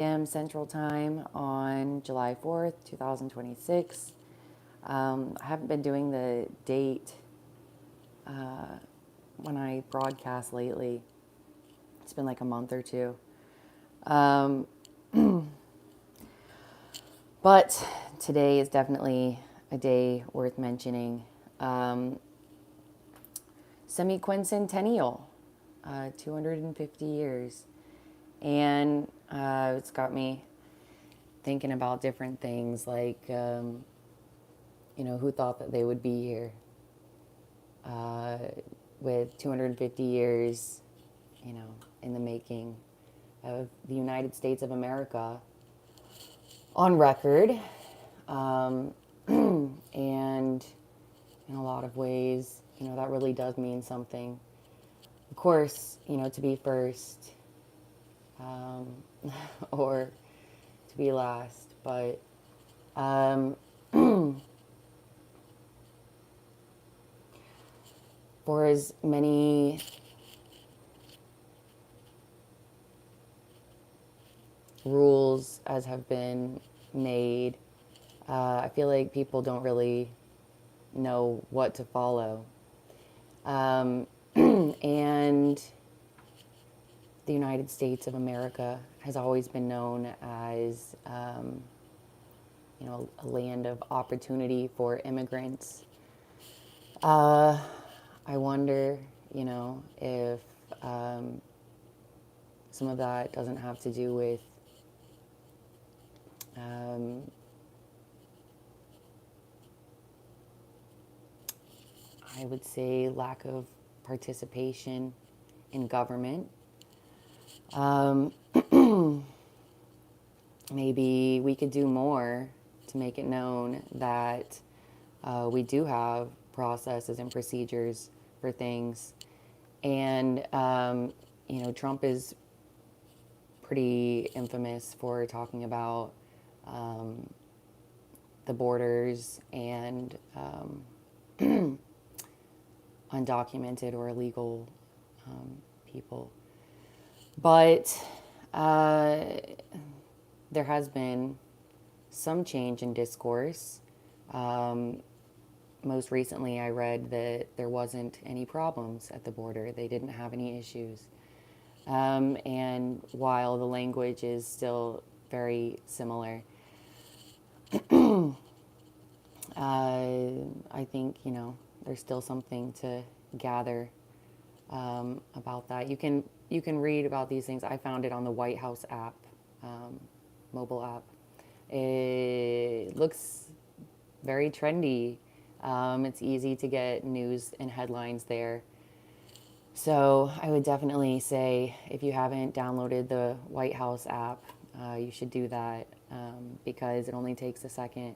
p.m. Central Time on July 4th, 2026. I haven't been doing the date when I broadcast lately. It's been like a month or two. But today is definitely a day worth mentioning. Semi-quincentennial, 250 years. And it's got me thinking about different things like, who thought that they would be here with 250 years, in the making of the United States of America on record. And in a lot of ways, that really does mean something. Of course, to be first or to be last, but for as many rules as have been made, I feel like people don't really know what to follow. And the United States of America has always been known as, a land of opportunity for immigrants. I wonder, if some of that doesn't have to do with I would say lack of participation in government. Maybe we could do more to make it known that we do have processes and procedures for things. And, Trump is pretty infamous for talking about the borders and undocumented or illegal people. But there has been some change in discourse. Most recently, I read that there wasn't any problems at the border. They didn't have any issues. And while the language is still very similar, I think, there's still something to gather about that. You can read about these things. I found it on the White House app, mobile app. It looks very trendy. It's easy to get news and headlines there. So I would definitely say if you haven't downloaded the White House app, you should do that because it only takes a second.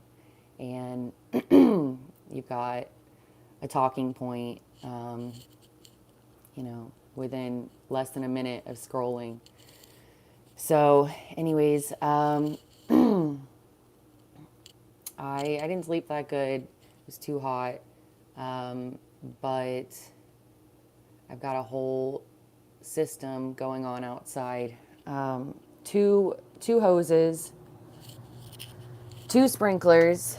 And you've got a talking point, within less than a minute of scrolling. So anyways, I didn't sleep that good. It was too hot. But I've got a whole system going on outside. Two hoses, two sprinklers,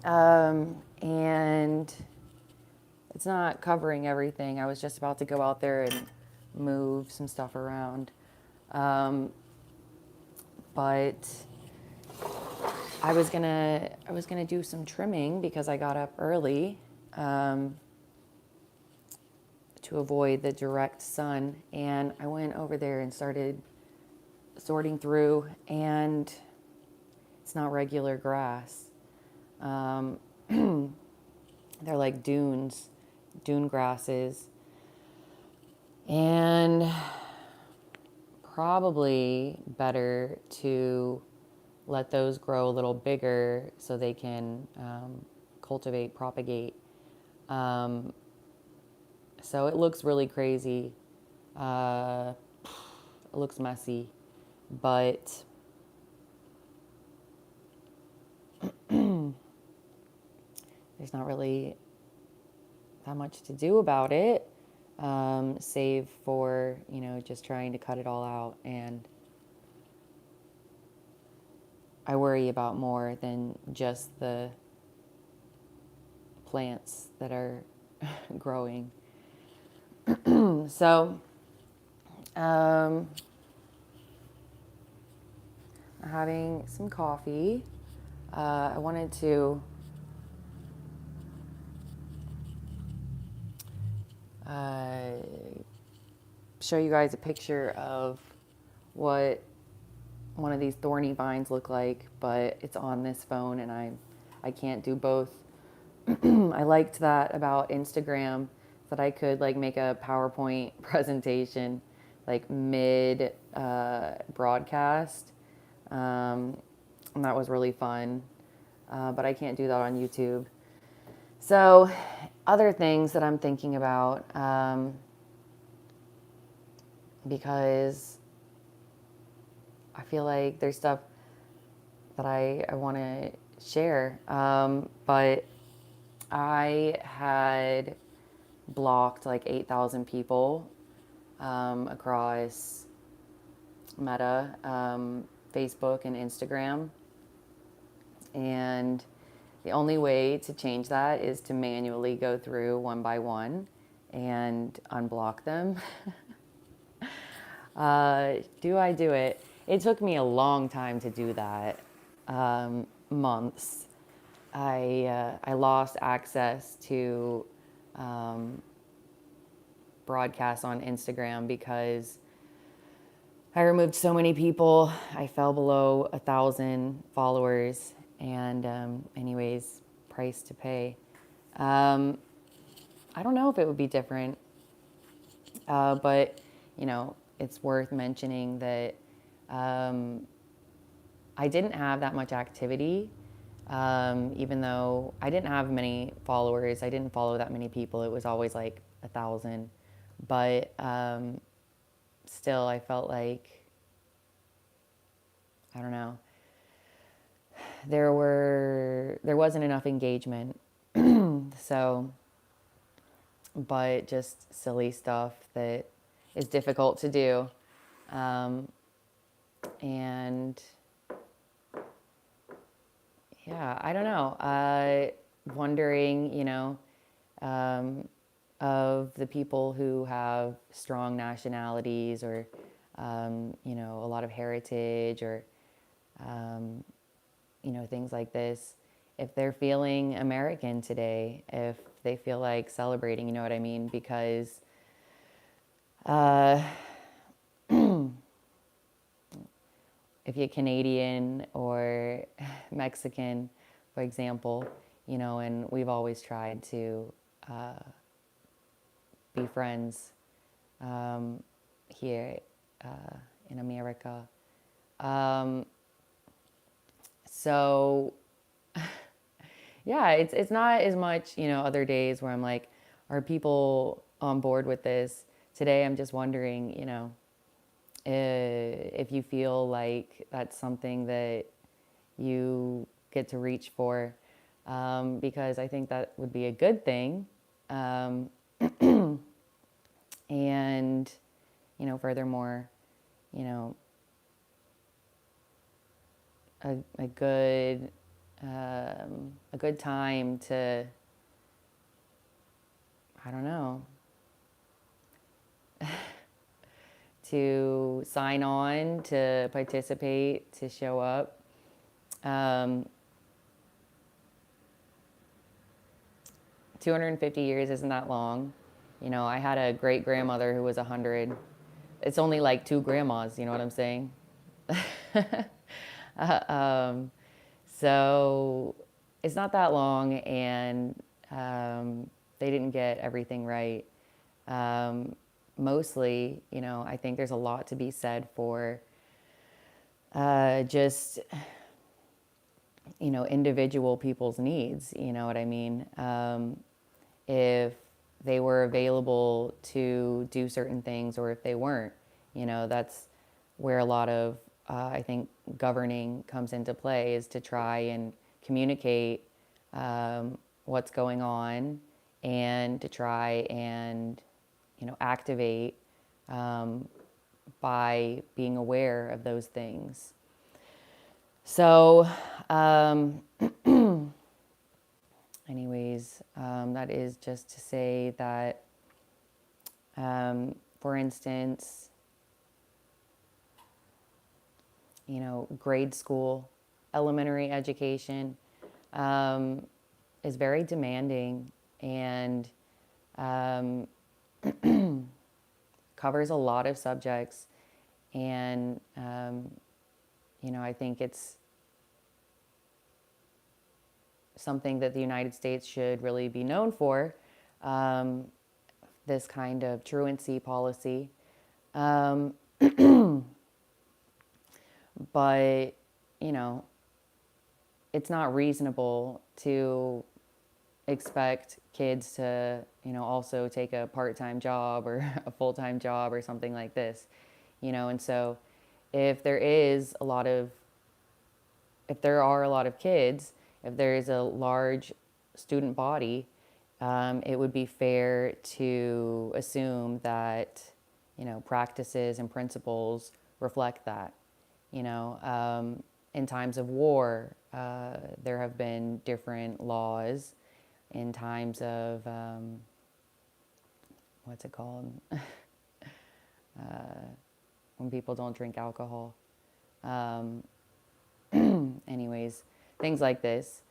and it's not covering everything. I was just about to go out there and move some stuff around. But I was gonna do some trimming because I got up early to avoid the direct sun, and I went over there and started sorting through, and it's not regular grass. They're like dune grasses, and probably better to let those grow a little bigger so they can propagate. So it looks really crazy. It looks messy, but there's not really that much to do about it, save for, just trying to cut it all out and I worry about more than just the plants that are growing. So, having some coffee. I wanted to uh, show you guys a picture of what one of these thorny vines look like, but it's on this phone and I can't do both. I liked that about Instagram, that I could like make a PowerPoint presentation like mid broadcast, and that was really fun. But I can't do that on YouTube. So, other things that I'm thinking about, because I feel like there's stuff that I want to share, but I had blocked like 8,000 people across Meta, Facebook, and Instagram. And the only way to change that is to manually go through one by one and unblock them. Do I do it? It took me a long time to do that, months. I lost access to broadcasts on Instagram because I removed so many people. I fell below 1,000 followers, and anyways, price to pay. I don't know if it would be different, but you know, it's worth mentioning that I didn't have that much activity. Even though I didn't have many followers, I didn't follow that many people. It was always like 1,000, but still, I felt like, I don't know, there wasn't enough engagement. So, but just silly stuff that is difficult to do, and yeah, I don't know. Wondering, you know, of the people who have strong nationalities, or, you know, a lot of heritage, or, you know, things like this. If they're feeling American today, if they feel like celebrating, you know what I mean? Because if you're Canadian or Mexican, for example, you know, and we've always tried to be friends here in America. So, yeah, it's not as much, you know, other days where I'm like, are people on board with this? Today, I'm just wondering, you know, if you feel like that's something that you get to reach for, because I think that would be a good thing. And, you know, furthermore, you know, a good a good time to, I don't know, to sign on, to participate, to show up. 250 years isn't that long. You know, I had a great grandmother who was 100. It's only like two grandmas, you know what I'm saying? So it's not that long, and they didn't get everything right. Mostly, you know, I think there's a lot to be said for just, you know, individual people's needs, you know what I mean? If they were available to do certain things, or if they weren't, you know, that's where a lot of, I think, governing comes into play, is to try and communicate what's going on, and to try and, you know, activate by being aware of those things. So, anyways, that is just to say that, for instance, grade school, elementary education is very demanding and covers a lot of subjects. And, I think it's something that the United States should really be known for, this kind of truancy policy. But, it's not reasonable to expect kids to, also take a part-time job or a full-time job or something like this, and so if there is a lot of, if there are a lot of kids, if there is a large student body, it would be fair to assume that, practices and principles reflect that. In times of war, there have been different laws. In times of, what's it called? When people don't drink alcohol. Anyways, things like this.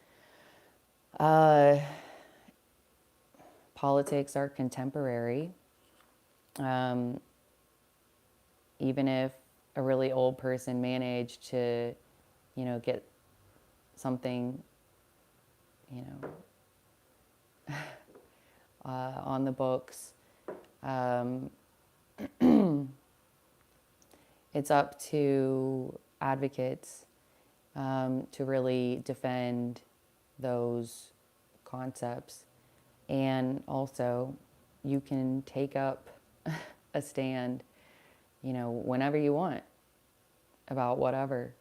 Politics are contemporary. Even if a really old person managed to, get something, on the books, it's up to advocates to really defend those concepts. And also, you can take up a stand, whenever you want about whatever.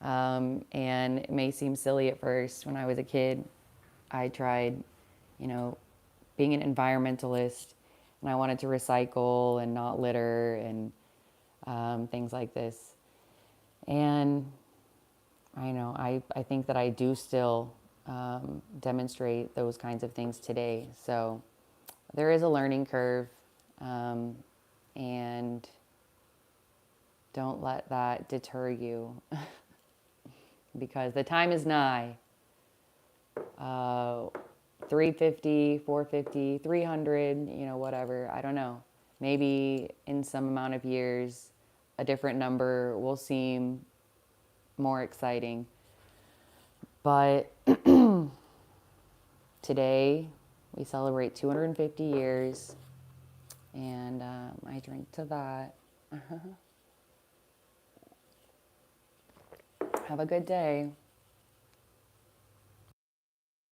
And it may seem silly at first. When I was a kid, I tried, being an environmentalist, and I wanted to recycle and not litter and things like this. And I think that I do still demonstrate those kinds of things today. So there is a learning curve, and don't let that deter you because the time is nigh. 350, 450, 300, whatever. I don't know. Maybe in some amount of years, a different number will seem more exciting. But today, we celebrate 250 years, and I drink to that. Have a good day.